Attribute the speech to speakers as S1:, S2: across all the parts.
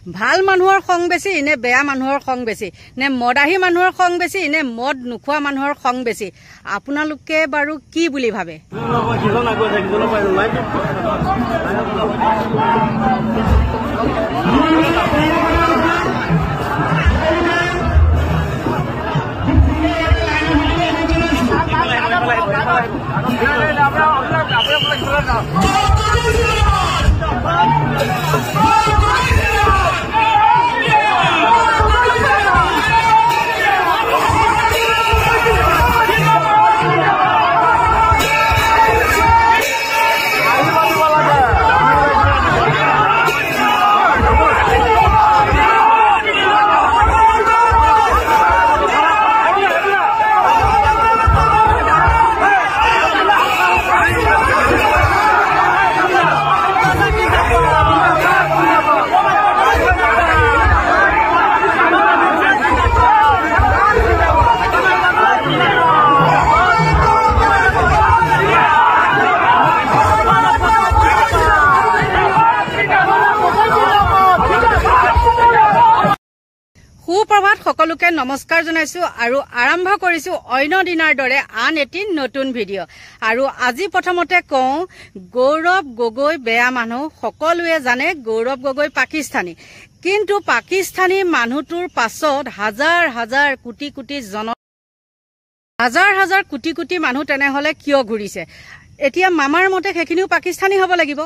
S1: ভাল মানুহৰ খং বেছি নে বেয়া মানুহৰ খং বেছি নে মদাহী মানুহৰ খং বেছি নে মদ নোখোৱা মানুহৰ খং বেছি আপোনালোকে বাৰু কি বুলি ভাবে সুপ্ৰভাত সকলোকে নমস্কাৰ জনাইছো আৰু আৰম্ভ কৰিছো অন্য দিনাৰ দৰে আন এটি নতুন ভিডিঅ' আৰু আজি প্ৰথমতে কওঁ গৌৰৱ গগৈ বেয়া মানুহ সকলোৱে জানে গৌৰৱ গগৈ পাকিস্তানী কিন্তু পাকিস্তানী মানুহটোৰ পাছত হাজাৰ হাজাৰ কোটি কোটি কোটি মানুহ তেনেহলে কিয় ঘূৰিছে এতিয়া মামাৰ মতে সেইখিনিও পাকিস্তানী হ'ব লাগিব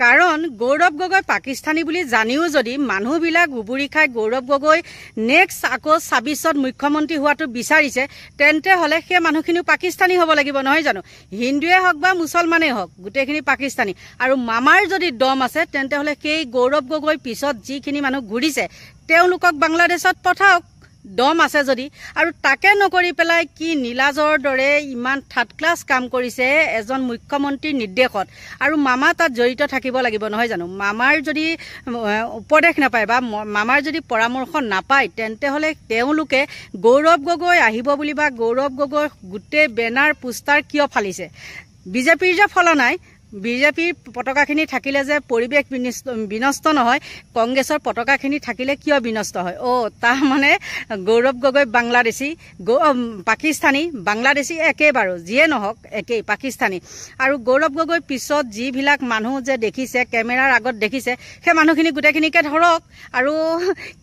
S1: কাৰণ গৌৰৱ গগৈ পাকিস্তানী বুলি জানিও যদি মানুহবিলাক গুবুৰি খাই গৌৰৱ গগৈ নেক্সট আকৌ ২৬ত মুখ্যমন্ত্ৰী হোৱাটো বিচাৰিছে তেন্তে হলে সেই মানুহখিনিও পাকিস্তানী হ'ব লাগিব নহয় জানো হিন্দুৱে হওক বা মুছলমানেই হওক গোটেইখিনি পাকিস্তানী আৰু মামাৰ যদি দম আছে তেন্তে হলে সেই গৌৰৱ গগৈ পিছত যিখিনি মানুহ ঘূৰিছে তেওঁলোকক বাংলাদেশত পঠাওক দম আছে যদি আৰু তাকে নকৰি পেলাই কি নীলাজৰ দৰে ইমান থাৰ্ড ক্লাছ কাম কৰিছে এজন মুখ্যমন্ত্ৰীৰ নিৰ্দেশত আৰু মামা তাত জড়িত থাকিব লাগিব নহয় জানো মামাৰ যদি উপদেশ নাপায় বা মামাৰ যদি পৰামৰ্শ নাপায় তেন্তে হলে তেওঁলোকে গৌৰৱ গগৈ আহিব বুলি বা গৌৰৱ গগৈ গোটেই বেনাৰ পোষ্টাৰ কিয় ফালিছে বিজেপিৰ যে ফলা নাই বিজেপিৰ পতাকাখিনি থাকিলে যে পৰিৱেশ বিনষ্ট নহয় কংগ্ৰেছৰ পতাকাখিনি থাকিলে কিয় বিনষ্ট হয় তাৰ মানে গৌৰৱ গগৈ বাংলাদেশী পাকিস্তানী বাংলাদেশী একেবাৰো যিয়ে নহওক একেই পাকিস্তানী আৰু গৌৰৱ গগৈ পিছত যিবিলাক মানুহ যে দেখিছে কেমেৰাৰ আগত দেখিছে সেই মানুহখিনি গোটেইখিনিকে ধৰক আৰু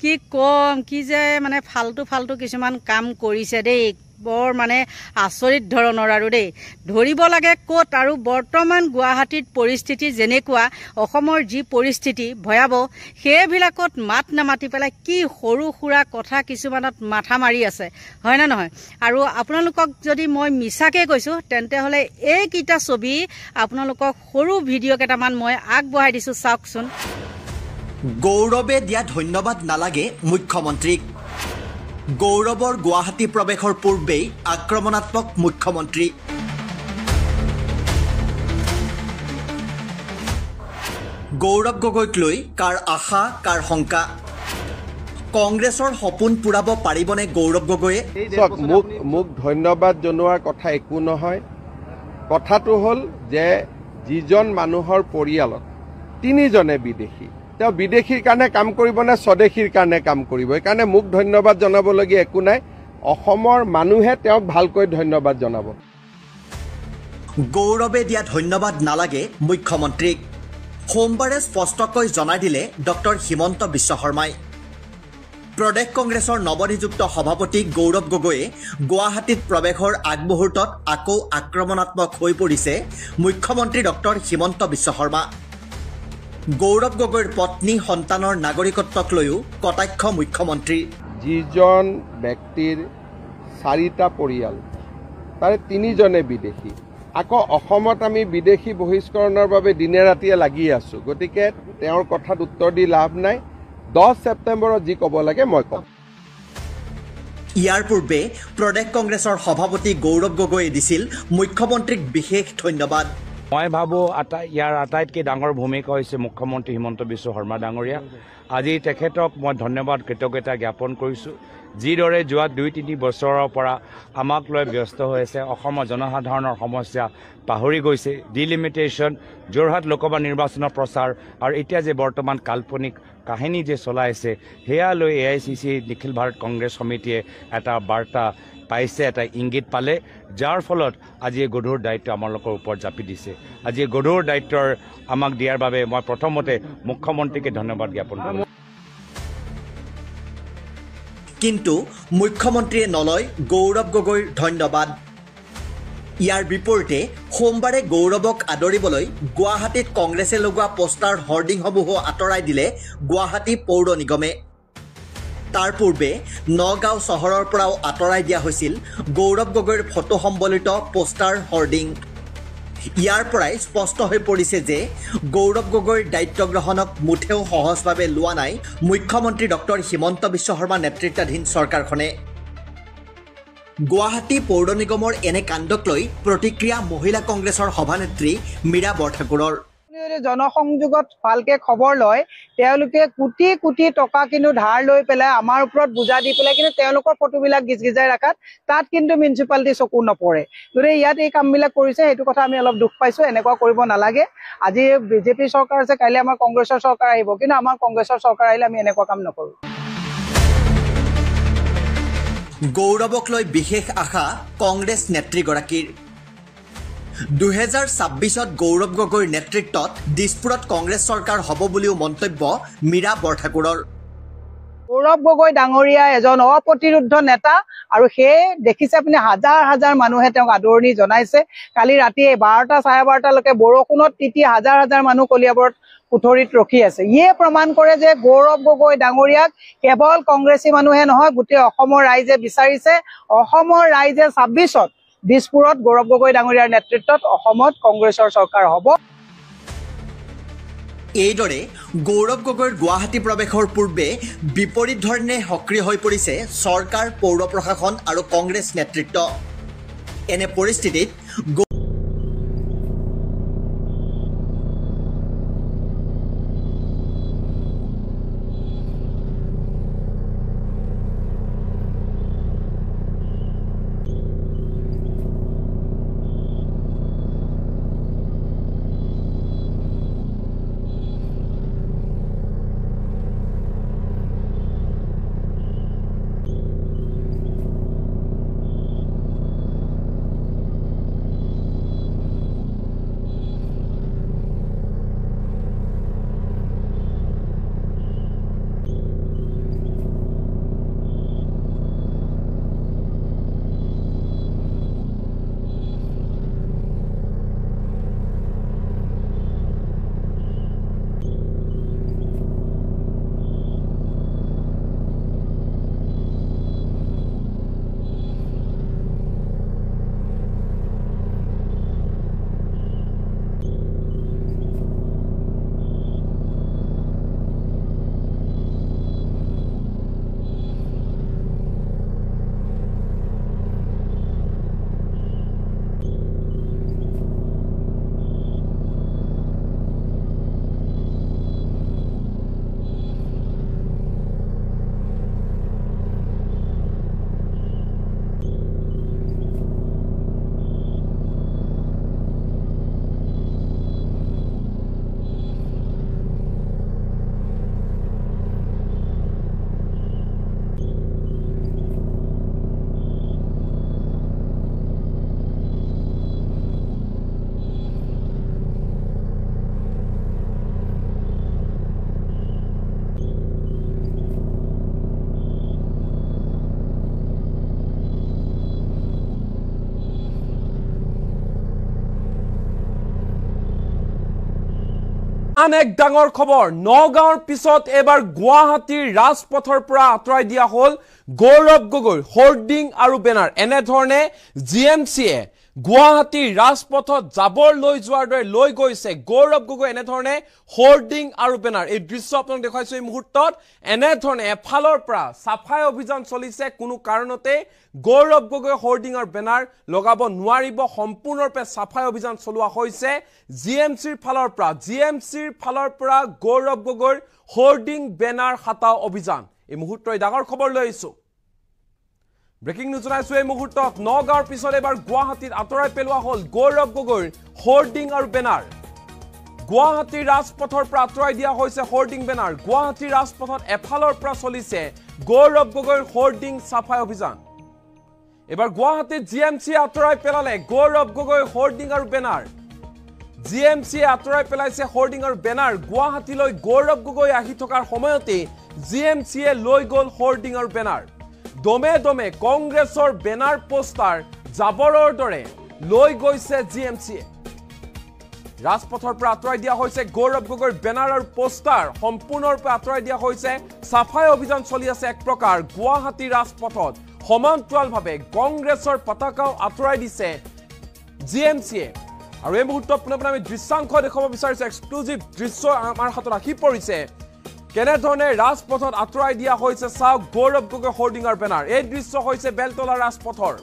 S1: কি কম কি যে মানে ফাল্টু কিছুমান কাম কৰিছে দেই বৰ মানে আচৰিত ধৰণৰ আৰু দেই ধৰিব লাগে ক'ত আৰু বৰ্তমান গুৱাহাটীত পৰিস্থিতি যেনেকুৱা অসমৰ যি পৰিস্থিতি ভয়াবহ সেইবিলাকত মাত নামাতি পেলাই কি সৰু সুৰা কথা কিছুমানত মাথা মাৰি আছে হয় না নহয় আৰু আপোনালোকক যদি মই মিছাকে কৈছো তেন্তে হলে এইকেইটা ছবি আপোনালোকক সৰু ভিডিঅ' কেইটামান মই আগবঢ়াই দিছো চাওকচোন
S2: গৌৰৱে দিয়া ধন্যবাদ নালাগে মুখ্যমন্ত্ৰীক গৌৰৱৰ গুৱাহাটী প্ৰৱেশৰ পূৰ্বেই আক্ৰমণাত্মক মুখ্যমন্ত্ৰী গৌৰৱ গগৈক লৈ কাৰ আশা কাৰ শংকা কংগ্ৰেছৰ সপোন পূৰাব পাৰিবনে গৌৰৱ গগৈয়ে
S3: মোক ধন্যবাদ জনোৱাৰ কথা একো নহয় কথাটো হ'ল যে যিজন মানুহৰ পৰিয়ালত তিনিজনে বিদেশী তেওঁ বিদেশীৰ কাৰণে কাম কৰিব নে স্বদেশীৰ কাৰণে কাম কৰিব এইকাৰণে মোক ধন্যবাদ জনাবলগীয়া একো নাই অসমৰ মানুহে তেওঁক ভালকৈ ধন্যবাদ জনাব
S2: গৌৰৱে দিয়া ধন্যবাদ নালাগে মুখ্যমন্ত্ৰীক সোমবাৰে স্পষ্টকৈ জনাই দিলে ডক্টৰ হিমন্ত বিশ্ব শৰ্মাই প্ৰদেশ কংগ্ৰেছৰ নৱনিযুক্ত সভাপতি গৌৰৱ গগৈয়ে গুৱাহাটীত প্ৰৱেশৰ আগমুহূৰ্তত আকৌ আক্ৰমণাত্মক হৈ পৰিছে মুখ্যমন্ত্ৰী ডক্টৰ হিমন্ত বিশ্ব শৰ্মা গৌৰৱ গগৈৰ পত্নী সন্তানৰ নাগৰিকত্বক লৈও কটাক্ষ মুখ্যমন্ত্ৰী
S3: যিজন ব্যক্তিৰ 4টা পৰিয়াল তাৰে 3জনে বিদেশী আকৌ অসমত আমি বিদেশী বহিষ্কৰণৰ বাবে দিনে ৰাতিয়ে লাগি আছো গতিকে তেওঁৰ কথাত উত্তৰ দি লাভ নাই 10 ছেপ্টেম্বৰত যি ক'ব লাগে মই ক'ম
S2: ইয়াৰ পূৰ্বে প্ৰদেশ কংগ্ৰেছৰ সভাপতি গৌৰৱ গগৈয়ে দিছিল মুখ্যমন্ত্ৰীক বিশেষ ধন্যবাদ
S4: মই ভাবোঁ ইয়াৰ আটাইতকৈ ডাঙৰ ভূমিকা হৈছে মুখ্যমন্ত্ৰী হিমন্ত বিশ্ব শৰ্মা ডাঙৰীয়া। আজি তেখেতক মই ধন্যবাদ কৃতজ্ঞতা জ্ঞাপন কৰিছোঁ। যিদৰে যোৱা 2-3 বছৰৰ পৰা আমাক লৈ ব্যস্ত হৈ আছে, অসমৰ জনসাধাৰণৰ সমস্যা পাহৰি গৈছে, ডিলিমিটেশ্যন, যোৰহাট লোকসভা নিৰ্বাচনৰ প্ৰচাৰ আৰু এতিয়া যে বৰ্তমান কাল্পনিক কাহিনী যে চলাইছে, সেয়া লৈ AICC নিখিল ভাৰত কংগ্ৰেছ সমিতিয়ে এটা বাৰ্তা পাইছে, এটা ইংগিত পালে, যাৰ ফলত আজি এই গধুৰ দায়িত্ব আমালোকৰ ওপৰত জাপি দিছে। আজি এই গধুৰ দায়িত্বৰ আমাক দিয়াৰ বাবে মই প্ৰথমতে মুখ্যমন্ত্ৰীকে ধন্যবাদ জ্ঞাপন কৰোঁ।
S2: কিন্তু মুখ্যমন্ত্ৰীয়ে নলয় গৌৰৱ গগৈৰ ধন্যবাদ। ইয়াৰ বিপৰীতে সোমবাৰে গৌৰৱক আদৰিবলৈ গুৱাহাটীত কংগ্ৰেছে লগোৱা পোষ্টাৰ হৰ্ডিংসমূহো আঁতৰাই দিলে গুৱাহাটী পৌৰ নিগমে। তাৰ পূৰ্বে নগাঁও চহৰৰ পৰাও আঁতৰাই দিয়া হৈছিল গৌৰৱ গগৈৰ ফটো সম্বলিত পোষ্টাৰ হৰ্ডিং। ইয়াৰ পৰাই স্পষ্ট হৈ পৰিছে যে গৌৰৱ গগৈৰ দায়িত্ব গ্ৰহণক মুঠেও সহজভাৱে লোৱা নাই মুখ্যমন্ত্ৰী ডক্টৰ হিমন্ত বিশ্ব শৰ্মা নেতৃত্বাধীন চৰকাৰখনে। গুৱাহাটী পৌৰ নিগমৰ এনে কাণ্ডক লৈ প্ৰতিক্ৰিয়া মহিলা কংগ্ৰেছৰ সভানেত্ৰী মীৰা বৰঠাকুৰৰ।
S5: জনসংযোগত ভালকে খবৰ লয়, তেওঁলোকে কোটি কোটি টকা কিন্তু ধাৰ লৈ পেলাই আমাৰ ওপৰত বুজা দি পেলাই কিন্তু তেওঁলোকৰ ফটোবিলাক গিজগিজাই ৰাখাত তাত কিন্তু মিউনিচিপালিটি চকু নপৰে। গতিকে ইয়াত এই কামবিলাক কৰিছে, সেইটো কথা আমি অলপ দুখ পাইছোঁ। এনেকুৱা কৰিব নালাগে। আজি বিজেপি চৰকাৰ আছে, কাইলৈ আমাৰ কংগ্ৰেছৰ চৰকাৰ আহিব, কিন্তু আমাৰ কংগ্ৰেছৰ চৰকাৰ আহিলে আমি এনেকুৱা কাম নকৰোঁ।
S2: গৌৰৱক লৈ বিশেষ আশা কংগ্ৰেছ নেত্ৰীগৰাকীৰ। 2026ত গৌৰৱ গগৈৰ নেতৃত্বত দিছপুৰত কংগ্ৰেছ চৰকাৰ হ'ব বুলিও মন্তব্য মীৰা বৰঠাকুৰৰ।
S5: গৌৰৱ গগৈ ডাঙৰীয়া এজন অপ্ৰতিৰোধ নেতা, আৰু সেয়ে দেখিছে আপুনি হাজাৰ হাজাৰ মানুহে তেওঁক আদৰণি জনাইছে। কালি ৰাতি 12-12:30লৈকে বৰষুণত তিতি হাজাৰ হাজাৰ মানুহ কলিয়াবৰত পুথৰিত ৰখি আছে। ইয়ে প্ৰমাণ কৰে যে গৌৰৱ গগৈ ডাঙৰীয়াক কেৱল কংগ্ৰেছী মানুহে নহয়, গোটেই অসমৰ ৰাইজে বিচাৰিছে। অসমৰ ৰাইজে 26ত দিছপুৰত গৌৰৱ গগৈ ডাঙৰীয়াৰ নেতৃত্বত অসমত কংগ্ৰেছৰ চৰকাৰ হ'ব।
S2: এইদৰে গৌৰৱ গগৈৰ গুৱাহাটী প্ৰৱেশৰ পূৰ্বে বিপৰীত ধৰণে সক্ৰিয় হৈ পৰিছে চৰকাৰ, পৌৰ প্ৰশাসন আৰু কংগ্ৰেছ নেতৃত্ব। এনে পৰিস্থিতিত
S6: আন এক ডাঙৰ খবৰ, নগাঁৱৰ পিছত এবাৰ গুৱাহাটীৰ ৰাজপথৰ পৰা আঁতৰাই দিয়া হ'ল গৌৰৱ গগৈৰ হোৰ্ডিং আৰু বেনাৰ। এনেধৰণে GMCয়ে গুৱাহাটীৰ ৰাজপথত জাবৰ লৈ যোৱাৰ দৰে লৈ গৈছে গৌৰৱ গগৈ এনেধৰণে হোৰ্ডিং আৰু বেনাৰ এই দৃশ্য আপোনাক দেখুৱাইছো এই মুহূৰ্তত এনেধৰণে এফালৰ পৰা সাফাই অভিযান চলিছে কোনো কাৰণতে গৌৰৱ গগৈ হোৰ্ডিং আৰু বেনাৰ লগাব নোৱাৰিব সম্পূৰ্ণৰূপে সাফাই অভিযান চলোৱা হৈছে জিএমচিৰ ফালৰ পৰা গৌৰৱ গগৈৰ হোৰ্ডিং বেনাৰ হাতাও অভিযান এই মুহূৰ্তৰ ডাঙৰ খবৰ লৈ আহিছো ব্ৰেকিং নিউজ জনাইছো এই মুহূৰ্তত নগাঁৱৰ পিছত এবাৰ গুৱাহাটীত আঁতৰাই পেলোৱা হ'ল গৌৰৱ গগৈৰ হোৰ্ডিং আৰু বেনাৰ গুৱাহাটীৰ ৰাজপথৰ পৰা আঁতৰাই দিয়া হৈছে হোৰ্ডিং বেনাৰ গুৱাহাটীৰ ৰাজপথত এফালৰ পৰা চলিছে গৌৰৱ গগৈৰ হোৰ্ডিং সাফাই অভিযান এবাৰ গুৱাহাটীত জিএমচি আঁতৰাই পেলালে গৌৰৱ গগৈৰ হোৰ্ডিং আৰু বেনাৰ জিএমচি আঁতৰাই পেলাইছে হোৰ্ডিং আৰু বেনাৰ গুৱাহাটীলৈ গৌৰৱ গগৈ আহি থকাৰ সময়তে জিএমচিয়ে লৈ গ'ল হোৰ্ডিং আৰু বেনাৰ দমে দমে কংগ্ৰেছৰ বেনাৰ পোষ্টাৰ জাবৰৰ দৰে লৈ গৈছে জিএমচিয়ে ৰাজপথৰ পৰা আঁতৰাই দিয়া হৈছে গৌৰৱ গগৈৰ বেনাৰ আৰু পোষ্টাৰ সম্পূৰ্ণৰূপে আঁতৰাই দিয়া হৈছে সাফাই অভিযান চলি আছে এক প্ৰকাৰ গুৱাহাটী ৰাজপথত সমান্তৰালভাৱে কংগ্ৰেছৰ পতাকাও আঁতৰাই দিছে জিএমচিয়ে আৰু এই মুহূৰ্তত পুনৰ আমি দৃশ্যাংশ দেখাব বিচাৰিছো এক্সক্লুজিভ দৃশ্য আমাৰ হাতত আহি পৰিছে কেনেধৰণে ৰাজপথত আঁতৰাই দিয়া হৈছে চাওক গৌৰৱ গগৈ হোৰ্ডিং আৰু বেনাৰ এই দৃশ্য হৈছে বেলতলা ৰাজপথৰ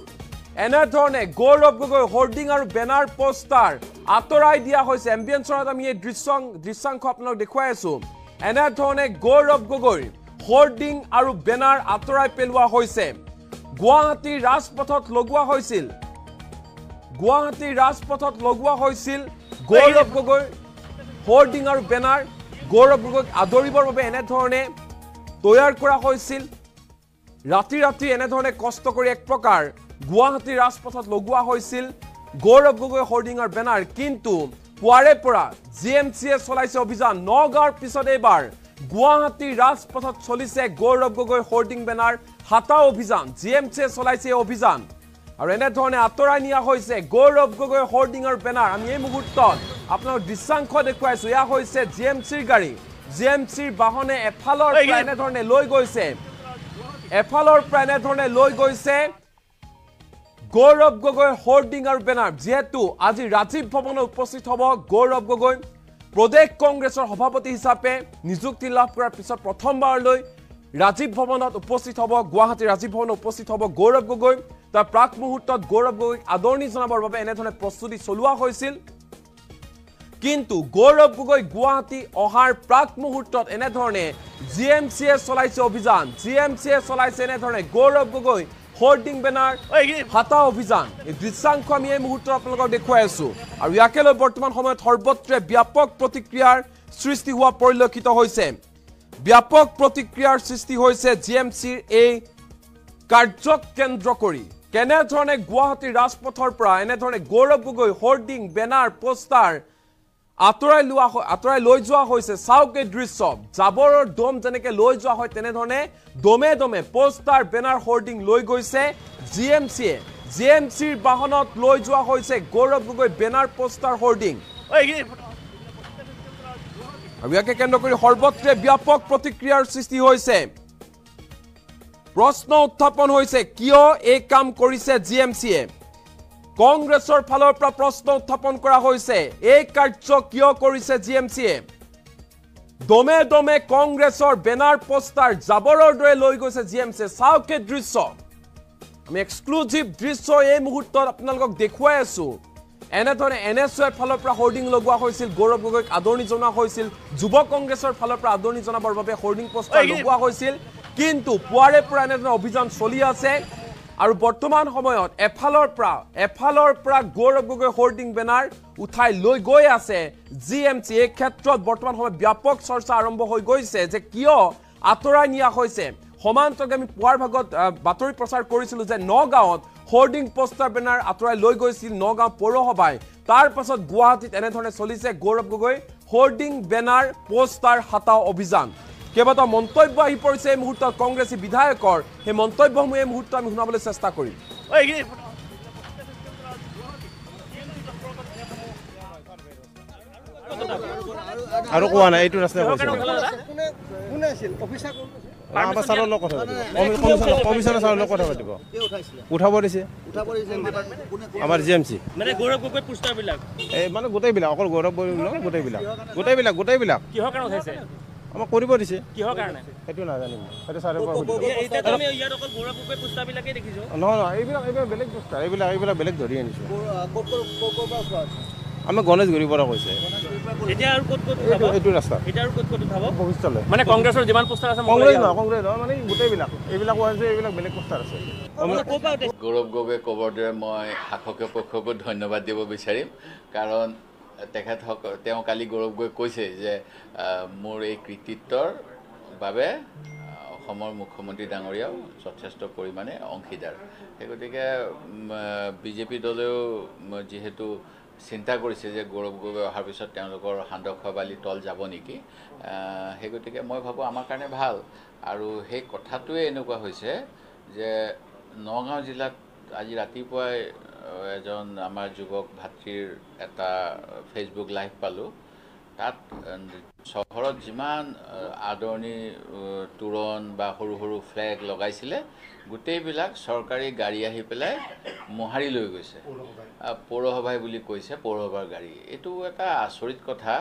S6: এনেধৰণে গৌৰৱ গগৈ হোৰ্ডিং আৰু বেনাৰ পোষ্টাৰ আঁতৰাই দিয়া হৈছে এম্বিয়েন্সত আমি এই দৃশ্যাংশ আপোনালোক দেখুৱাই আছো এনেধৰণে গৌৰৱ গগৈৰ হোৰ্ডিং আৰু বেনাৰ আঁতৰাই পেলোৱা হৈছে গুৱাহাটীৰ ৰাজপথত লগোৱা হৈছিল গৌৰৱ গগৈৰ হোৰ্ডিং আৰু বেনাৰ গৌৰৱ গগৈক আদৰিবৰ বাবে এনেধৰণে তৈয়াৰ কৰা হৈছিল ৰাতি ৰাতি এনেধৰণে কষ্ট কৰি এক প্ৰকাৰ গুৱাহাটীৰ ৰাজপথত লগোৱা হৈছিল গৌৰৱ গগৈ হোৰ্ডিং আৰু বেনাৰ কিন্তু পুৱাৰে পৰা জিএমচিয়ে চলাইছে অভিযান নগাঁৱৰ পিছত এইবাৰ গুৱাহাটীৰ ৰাজপথত চলিছে গৌৰৱ গগৈ হোৰ্ডিং বেনাৰ হাতা অভিযান জিএমচিয়ে চলাইছে অভিযান আৰু এনেধৰণে আঁতৰাই নিয়া হৈছে গৌৰৱ গগৈ হোৰ্ডিং আৰু বেনাৰ আমি এই মুহূৰ্তত আপোনাক দৃশ্যাংশ দেখুৱাইছো এয়া হৈছে জিএমচিৰ গাড়ী জিএমচিৰ বাহনে এফালৰ পৰা এনেধৰণে লৈ গৈছে গৌৰৱ গগৈ হোৰ্ডিং আৰু বেনাৰ যেহেতু আজি ৰাজীৱ ভৱনত উপস্থিত হ'ব গৌৰৱ গগৈ প্ৰদেশ কংগ্ৰেছৰ সভাপতি হিচাপে নিযুক্তি লাভ কৰাৰ পিছত প্ৰথমবাৰলৈ ৰাজীৱ ভৱনত উপস্থিত হ'ব গুৱাহাটী ৰাজীৱ ভৱনত উপস্থিত হ'ব গৌৰৱ গগৈ তাৰ প্ৰাক মুহূৰ্তত গৌৰৱ গগৈক আদৰণি জনাবৰ বাবে এনেধৰণে প্ৰস্তুতি চলোৱা হৈছিল কিন্তু গৌৰৱ গগৈ গুৱাহাটী অহাৰ প্ৰাক মুহূৰ্তত এনেধৰণে জিএমচিয়ে চলাইছে অভিযান জিএমচিয়ে চলাইছে এনেধৰণে গৌৰৱ গগৈ হোৰ্ডিং বেনাৰ হাতা অভিযান এই দৃশ্যাংশ আমি এই মুহূৰ্তত আপোনালোকক দেখুৱাই আছো আৰু ইয়াকে লৈ বৰ্তমান সময়ত সৰ্বত্ৰে ব্যাপক প্ৰতিক্ৰিয়াৰ সৃষ্টি হোৱা পৰিলক্ষিত হৈছে জিএমচিৰ এই কাৰ্যক কেন্দ্ৰ কৰি কেনেধৰণে গুৱাহাটীৰ ৰাজপথৰ পৰা এনেধৰণে Gaurav Gogoi hoarding banner poster আঁতৰাই লৈ যোৱা হৈছে চাওক এই দৃশ্য জাবৰৰ দম যেনেকৈ লৈ যোৱা হয় তেনেধৰণে দমে দমে পোষ্টাৰ বেনাৰ হোৰ্ডিং লৈ গৈছে জিএমচিৰ বাহনত লৈ যোৱা হৈছে Gaurav Gogoi banner poster hoarding আৰু ইয়াকে কেন্দ্ৰ কৰি সৰ্বত্ৰে ব্যাপক প্ৰতিক্ৰিয়াৰ সৃষ্টি হৈছে প্ৰশ্ন উত্থাপন হৈছে কিয় এই কাম কৰিছে জিএমচিয়ে কংগ্ৰেছৰ ফালৰ পৰা প্ৰশ্ন উত্থাপন কৰা হৈছে এই কাৰ্য কিয় কৰিছে জিএমচিয়ে দমে দমে কংগ্ৰেছৰ বেনাৰ পোষ্টাৰ জাবৰৰ দৰে লৈ গৈছে জিএমচিয়ে চাওক এই দৃশ্য আমি এক্সক্লুজিভ দৃশ্য এই মুহূৰ্তত আপোনালোকক দেখুৱাই আছো এনেধৰণে এনএছইৰ ফালৰ পৰা হোৰ্ডিং লগোৱা হৈছিল গৌৰৱ গগৈক আদৰণি জনোৱা হৈছিল যুৱ কংগ্ৰেছৰ ফালৰ পৰা আদৰণি জনাবৰ বাবে হোৰ্ডিং পোষ্টাৰ লগোৱা হৈছিল কিন্তু পুৱাৰে পৰা এনেধৰণে অভিযান চলি আছে আৰু বৰ্তমান সময়ত এফালৰ পৰা গৌৰৱ গগৈ হোৰ্ডিং বেনাৰ উঠাই লৈ গৈ আছে জিএমচি এই ক্ষেত্ৰত বৰ্তমান সময়ত ব্যাপক চৰ্চা আৰম্ভ হৈ গৈছে যে কিয় আঁতৰাই নিয়া হৈছে সমান্তৰালভাৱে আমি পুৱাৰ ভাগত বাতৰি প্ৰচাৰ কৰিছিলো যে নগাঁৱত হোৰ্ডিং পোষ্টাৰ বেনাৰ আঁতৰাই লৈ গৈছিল নগাঁও পৌৰসভাই তাৰ পাছত গুৱাহাটীত এনেধৰণে চলিছে Gaurav Gogoi hoarding banner poster হাতাও অভিযান কেইবাটাও মন্তব্য আহি পৰিছে এই মুহূৰ্তত কংগ্ৰেছী বিধায়কৰ সেই মন্তব্যসমূহ এই মুহূৰ্তত আমি শুনাবলৈ চেষ্টা কৰিম
S7: আৰু কোৱা নাই এইটো ৰাস্তাই আমাৰ ছাৰৰ লগত কথা পাতিব কমিশনাৰ ছাৰৰ লগত কথা পাতিব উঠাব দিছে আমাৰ GMC
S8: মানে গৌৰৱ গগৈ পোষ্টাৰবিলাক
S7: এই মানে গোটেইবিলাক অকল গৌৰৱ গগৈ গোটেইবিলাক
S8: কিহৰ কাৰণে উঠাইছে
S7: আমাক কৰিব দিছে
S8: কিহৰ কাৰণে
S7: সেইটো নাজানিম সেইটো ছাৰৰ পৰা
S8: এতিয়া আমি ইয়াত অকল গৌৰৱ গগৈ পোষ্টাৰবিলাকেই দেখিছো
S7: নহয় এইবিলাক বেলেগ পোষ্টাৰ এইবিলাক বেলেগ ধৰি আনিছোঁ আমি গণেশগুৰিৰ পৰা কৈছে
S8: এতিয়া আৰু ক'ত
S7: এইটো ৰাস্তা
S8: এতিয়া আৰু ক'ত উঠাব
S7: ভৱিষ্যতলৈ
S8: মানে কংগ্ৰেছৰ যিমান পোষ্টাৰ আছে
S7: কংগ্ৰেছ নহয় মানে গোটেইবিলাক এইবিলাক বেলেগ পোষ্টাৰ আছে
S9: গৌৰৱ গগৈ ক'বৰ দৰে মই শাসকীয় পক্ষকো ধন্যবাদ দিব বিচাৰিম কাৰণ তেওঁ কালি গৌৰৱ গগৈ কৈছে যে মোৰ এই কৃতিত্বৰ বাবে অসমৰ মুখ্যমন্ত্ৰী ডাঙৰীয়াও যথেষ্ট পৰিমাণে অংশীদাৰ সেই গতিকে বিজেপি দলেও যিহেতু চিন্তা কৰিছে যে গৌৰৱ গগৈ অহাৰ পিছত তেওঁলোকৰ সান্দহ খোৱাবালি তল যাব নেকি সেই গতিকে মই ভাবোঁ আমাৰ কাৰণে ভাল আৰু সেই কথাটোৱে এনেকুৱা হৈছে যে নগাঁও জিলাত আজি ৰাতিপুৱাই এজন আমাৰ যুৱক ভাতৃৰ এটা ফেচবুক লাইভ পালোঁ তাত চহৰত যিমান আদৰণি তোৰণ বা সৰু সৰু ফ্লেগ লগাইছিলে গোটেইবিলাক চৰকাৰী গাড়ী আহি পেলাই মোহাৰি লৈ গৈছে পৌৰসভাই বুলি কৈছে পৌৰসভাৰ গাড়ী এইটো এটা আচৰিত কথা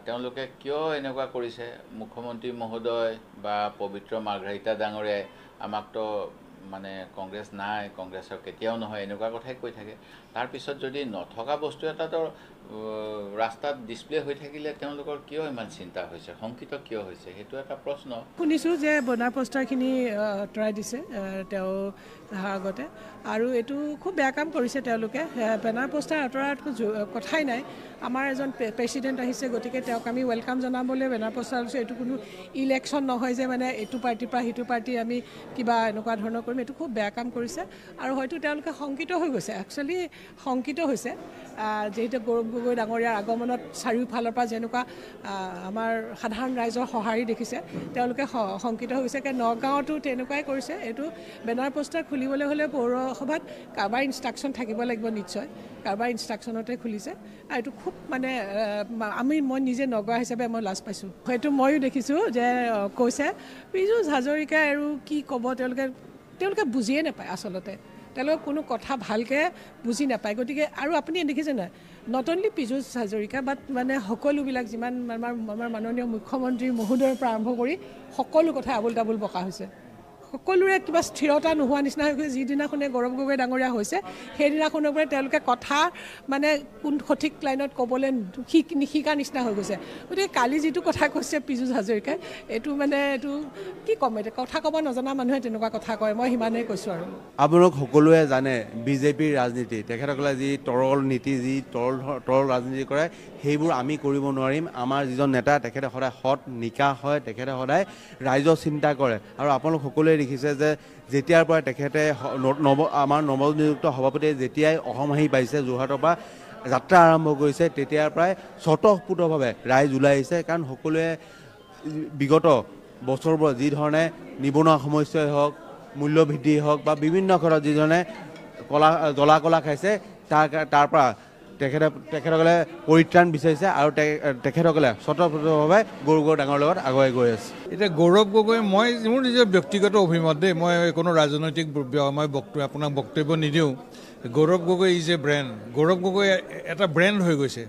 S9: তেওঁলোকে কিয় এনেকুৱা কৰিছে মুখ্যমন্ত্ৰী মহোদয় বা পবিত্ৰ মাৰ্ঘাৰিটা ডাঙৰীয়াই আমাকতো মানে কংগ্ৰেছ নাই কংগ্ৰেছৰ কেতিয়াও নহয় এনেকুৱা কথাই কৈ থাকে তাৰপিছত যদি নথকা বস্তু এটাতো ৰাস্তাত ডিছপ্লে হৈ থাকিলে তেওঁলোকৰ কিয় ইমান চিন্তা হৈছে শংকিত কিয় হৈছে সেইটো এটা প্ৰশ্ন
S10: শুনিছোঁ যে বনাৰ পোষ্টাৰখিনি আঁতৰাই দিছে তেওঁ অহাৰ আগতে আৰু এইটো খুব বেয়া কাম কৰিছে তেওঁলোকে বেনাৰ পোষ্টাৰ আঁতৰাৰ কথাই নাই আমাৰ এজন প্ৰেচিডেণ্ট আহিছে গতিকে তেওঁক আমি ৱেলকাম জনাবলৈ বেনাৰ পোষ্টাৰ লৈছোঁ এইটো কোনো ইলেকশ্যন নহয় যে মানে এইটো পাৰ্টিৰ পৰা সিটো পাৰ্টি আমি কিবা এনেকুৱা ধৰণৰ কৰিম এইটো খুব বেয়া কাম কৰিছে আৰু হয়তো তেওঁলোকে শংকিত হৈ গৈছে একচুৱেলি শংকিত হৈছে যিহেতু গৌৰৱ গগৈ ডাঙৰীয়াৰ আগমনত চাৰিওফালৰ পৰা যেনেকুৱা আমাৰ সাধাৰণ ৰাইজৰ সঁহাৰি দেখিছে তেওঁলোকে শংকিত হৈ গৈছে কাৰণ নগাঁৱতো তেনেকুৱাই কৰিছে এইটো বেনাৰ পোষ্টাৰ খুলিবলৈ হ'লে পৌৰসভাত কাৰোবাৰ ইনষ্ট্ৰাকশ্যন থাকিব লাগিব নিশ্চয় কাৰোবাৰ ইনষ্ট্ৰাকশ্যনতে খুলিছে আৰু এইটো খুব মানে মই নিজে নগা হিচাপে মই লাজ পাইছোঁ হয়তো ময়ো দেখিছোঁ যে কৈছে পীযুষ হাজৰিকাই আৰু কি ক'ব তেওঁলোকে বুজিয়ে নাপায় আচলতে তেওঁলোকে কোনো কথা ভালকৈ বুজি নাপায় গতিকে আৰু আপুনি দেখিছে নাই নট অনলি পীযুষ হাজৰিকা বাট মানে সকলোবিলাক যিমান আমাৰ মাননীয় মুখ্যমন্ত্ৰী মহোদয়ৰ পৰা আৰম্ভ কৰি সকলো কথা আবুল তাবুল বকা হৈছে সকলোৰে কিবা স্থিৰতা নোহোৱা নিচিনা হৈ গৈছে যিদিনাখনে গৌৰৱ গগৈ ডাঙৰীয়া হৈছে সেইদিনাখনৰ পৰাই তেওঁলোকে কথা মানে কোন সঠিক লাইনত ক'বলৈ নিশিকাৰ নিচিনা হৈ গৈছে গতিকে কালি যিটো কথা কৈছে পীযুষ হাজৰিকাই এইটো কি ক'ম এতিয়া কথা ক'ব নজনা মানুহে তেনেকুৱা কথা কয় মই সিমানেই কৈছোঁ আৰু
S11: আপোনালোক সকলোৱে জানে বিজেপিৰ ৰাজনীতি তেখেতসকলে যি তৰল নীতি যি তৰল ৰাজনীতি কৰে সেইবোৰ আমি কৰিব নোৱাৰিম আমাৰ যিজন নেতা তেখেতে সদায় সৎ নিকা হয় তেখেতে সদায় ৰাইজৰ চিন্তা কৰে আৰু আপোনালোক সকলোৱে দেখিছে যে যেতিয়াৰ পৰা তেখেতে আমাৰ নৱনিযুক্ত সভাপতিয়ে যেতিয়াই অসম আহি পাইছে যোৰহাটৰ পৰা যাত্ৰা আৰম্ভ কৰিছে তেতিয়াৰ পৰাই স্বতঃস্ফূৰ্তভাৱে ৰাইজ ওলাই আহিছে কাৰণ সকলোৱে বিগত বছৰবোৰত যি ধৰণে নিবনুৱা সমস্যাই হওক মূল্যবৃদ্ধি হওক বা বিভিন্ন ক্ষেত্ৰত যি ধৰণে জ্বলা খাইছে তাৰ পৰা তেখেতসকলে পৰিত্ৰাণ বিচাৰিছে আৰু তেখেতসকলে স্বতঃস্ফূৰ্তভাৱে গৌৰৱ গগৈ ডাঙৰ লগত আগুৱাই গৈ আছে
S12: এতিয়া গৌৰৱ গগৈ মই মোৰ নিজৰ ব্যক্তিগত অভিমত দেই মই কোনো ৰাজনৈতিক মই আপোনাক বক্তব্য নিদিওঁ Gaurav Gogoi is a brand Gaurav Gogoi এটা ব্ৰেণ্ড হৈ গৈছে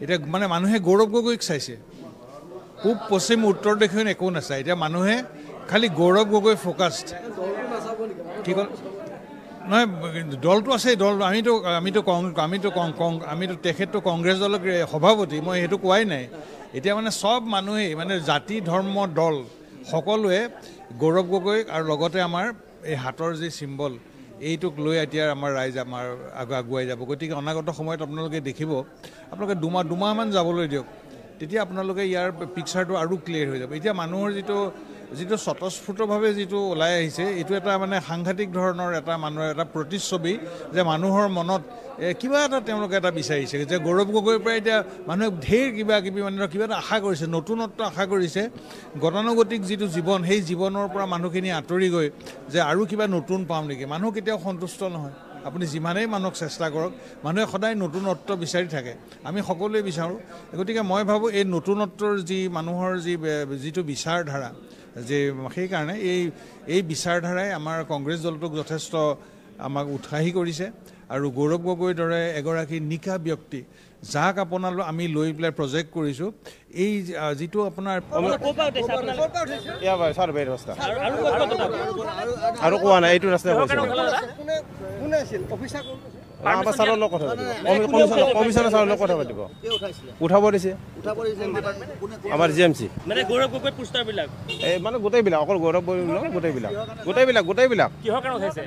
S12: এতিয়া মানে মানুহে গৌৰৱ গগৈক চাইছে পূব পশ্চিম উত্তৰ দক্ষিণ একো নাচায় এতিয়া মানুহে খালি গৌৰৱ গগৈ ফ'কাছড কি ক'ল নহয় দলটো আছে দল আমিতো তেখেতটো কংগ্ৰেছ দলৰ সভাপতি মই সেইটো কোৱাই নাই এতিয়া মানে চব মানুহেই মানে জাতি ধৰ্ম দল সকলোৱে গৌৰৱ গগৈক আৰু লগতে আমাৰ এই হাতৰ যি চিম্বল এইটোক লৈ এতিয়া আমাৰ ৰাইজ আমাৰ আগুৱাই যাব গতিকে অনাগত সময়ত আপোনালোকে দেখিব আপোনালোকে দুমাহমান যাবলৈ দিয়ক তেতিয়া আপোনালোকে ইয়াৰ পিকচাৰটো আৰু ক্লিয়াৰ হৈ যাব এতিয়া মানুহৰ যিটো স্বতঃস্ফূৰ্তভাৱে যিটো ওলাই আহিছে এইটো এটা মানে সাংঘাতিক ধৰণৰ এটা মানুহৰ এটা প্ৰতিচ্ছবি যে মানুহৰ মনত কিবা এটা তেওঁলোকে এটা বিচাৰিছে যে গৌৰৱ গগৈৰ পৰা এতিয়া মানুহে ঢেৰ কিবা এটা আশা কৰিছে নতুনত্ব আশা কৰিছে গতানুগতিক যিটো জীৱন সেই জীৱনৰ পৰা মানুহখিনি আঁতৰি গৈ যে আৰু কিবা নতুন পাম নেকি মানুহ কেতিয়াও সন্তুষ্ট নহয় আপুনি যিমানেই মানুহক চেষ্টা কৰক মানুহে সদায় নতুনত্ব বিচাৰি থাকে আমি সকলোৱে বিচাৰোঁ গতিকে মই ভাবোঁ এই নতুনত্বৰ যি মানুহৰ যিটো বিচাৰধাৰা যে সেইকাৰণে এই বিচাৰধাৰাই আমাৰ কংগ্ৰেছ দলটোক যথেষ্ট আমাক উৎসাহী কৰিছে আৰু গৌৰৱ গগৈৰ দৰে এগৰাকী নিকা ব্যক্তি যাক আপোনালোক আমি লৈ পেলাই প্ৰজেক্ট কৰিছোঁ এই যিটো আপোনাৰ
S7: আৰু কোৱা নাই এইটো ৰাস্তাই কমিশনাৰ ছাৰৰ লগত কথা পাতিব উঠাব দিছে আমাৰ GMC
S8: মানে গৌৰৱ গগৈৰ পোষ্টাৰবিলাক
S7: এই মানে গোটেইবিলাক অকল গৌৰৱ গগৈ গোটেইবিলাক
S8: কিহৰ কাৰণে উঠাইছে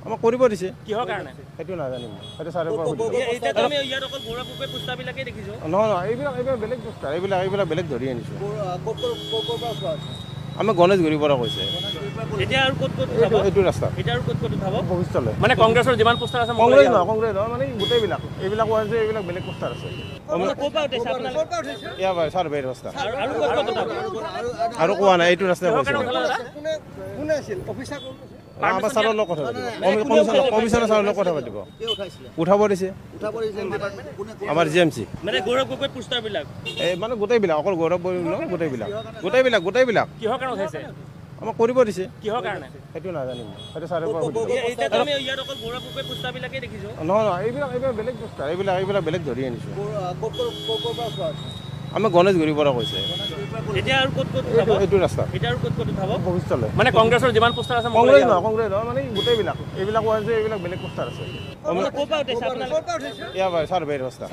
S7: আমাক কৰিব দিছে
S8: কিহৰ কাৰণে
S7: সেইটো নাজানিম সেইটো ছাৰে
S8: এতিয়া আমি ইয়াত অকল গৌৰৱ গগৈৰ পোষ্টাৰবিলাকেই দেখিছোঁ
S7: নহয় এইবিলাক বেলেগ পোষ্টাৰ এইবিলাক বেলেগ ধৰি আনিছোঁ আমি গণেশগুৰিৰ পৰা কৈছে
S8: এতিয়া আৰু ক'ত
S7: এইটো ৰাস্তা
S8: এতিয়া আৰু ক'ত উঠাব
S7: ভৱিষ্যতলৈ
S8: মানে কংগ্ৰেছৰ যিমান পোষ্টাৰ আছে
S7: কংগ্ৰেছ নহয় মানে গোটেইবিলাক এইবিলাক আছে এইবিলাক বেলেগ পোষ্টাৰ আছে ছাৰ বেৰ ৰাস্তা আৰু কোৱা নাই এইটো ৰাস্তাই কৈছে আমাৰ ছাৰৰ লগত কথা পাতিব কমিশনাৰ ছাৰৰ লগত কথা পাতিব উঠাব দিছে আমাৰ GMC
S8: মানে গৌৰৱ গগৈৰ পোষ্টাৰবিলাক
S7: এই মানে গোটেইবিলাক অকল গৌৰৱ গোটেইবিলাক
S8: কিহৰ কাৰণে উঠাইছে
S7: আমাক কৰিব দিছে
S8: কিহৰ কাৰণে
S7: সেইটো নাজানিম সেইটো ছাৰে
S8: এতিয়া আমি ইয়াত অকল গৌৰৱ গগৈৰ পোষ্টাৰবিলাকেই দেখিছোঁ
S7: নহয় এইবিলাক বেলেগ পোষ্টাৰ এইবিলাক বেলেগ ধৰি আনিছোঁ আমি গণেশগুৰিৰ পৰা কৈছে
S8: এতিয়া আৰু ক'ত
S7: এইটো ৰাস্তা
S8: এতিয়া আৰু ক'ত উঠাব
S7: ভৱিষ্যতলৈ
S8: মানে কংগ্ৰেছৰ যিমান পোষ্টাৰ আছে
S7: কংগ্ৰেছ নহয় মানে গোটেইবিলাক এইবিলাক আছে এইবিলাক বেলেগ পোষ্টাৰ আছে ছাৰ বেৰ ৰাস্তা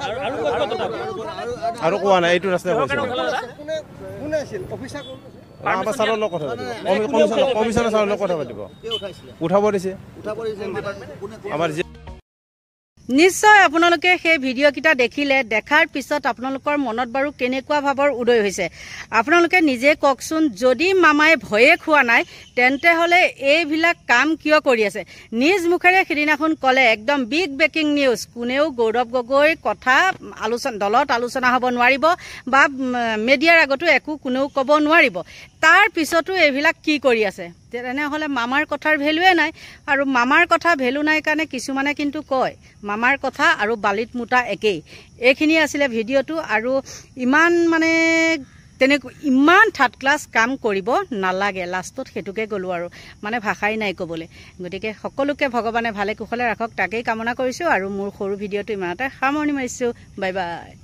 S7: আৰু কোৱা নাই এইটো ৰাস্তাই কৈছে আমাৰ ছাৰৰ লগত কথা পাতিব কমিশনাৰ ছাৰৰ লগত কথা পাতিব উঠাব দিছে আমাৰ
S1: নিশ্চয় আপোনালোকে সেই ভিডিঅ'কেইটা দেখিলে দেখাৰ পিছত আপোনালোকৰ মনত বাৰু কেনেকুৱা ভাৱৰ উদয় হৈছে আপোনালোকে নিজে কওকচোন যদি মামাই ভয়ে খোৱা নাই তেন্তে হ'লে এইবিলাক কাম কিয় কৰি আছে নিজ মুখেৰে সিদিনাখন ক'লে একদম বিগ ব্ৰেকিং নিউজ কোনেও গৌৰৱ গগৈৰ কথা দলত আলোচনা হ'ব নোৱাৰিব বা মিডিয়াৰ আগতো একো কোনেও ক'ব নোৱাৰিব তাৰ পিছতো এইবিলাক কি কৰি আছে তেনেহ'লে মামাৰ কথাৰ ভেলুৱে নাই আৰু মামাৰ কথা ভেলু নাই কাৰণে কিছুমানে কিন্তু কয় মামাৰ কথা আৰু বালিত মুটা একেই এইখিনি আছিলে ভিডিঅ'টো আৰু ইমান মানে ইমান থাৰ্ড ক্লাছ কাম কৰিব নালাগে লাষ্টত সেইটোকে গ'লোঁ আৰু মানে ভাষাই নাই ক'বলৈ গতিকে সকলোকে ভগৱানে ভালে কুশলে ৰাখক তাকেই কামনা কৰিছোঁ আৰু মোৰ সৰু ভিডিঅ'টো ইমানতে সামৰণি মাৰিছোঁ বাই বাই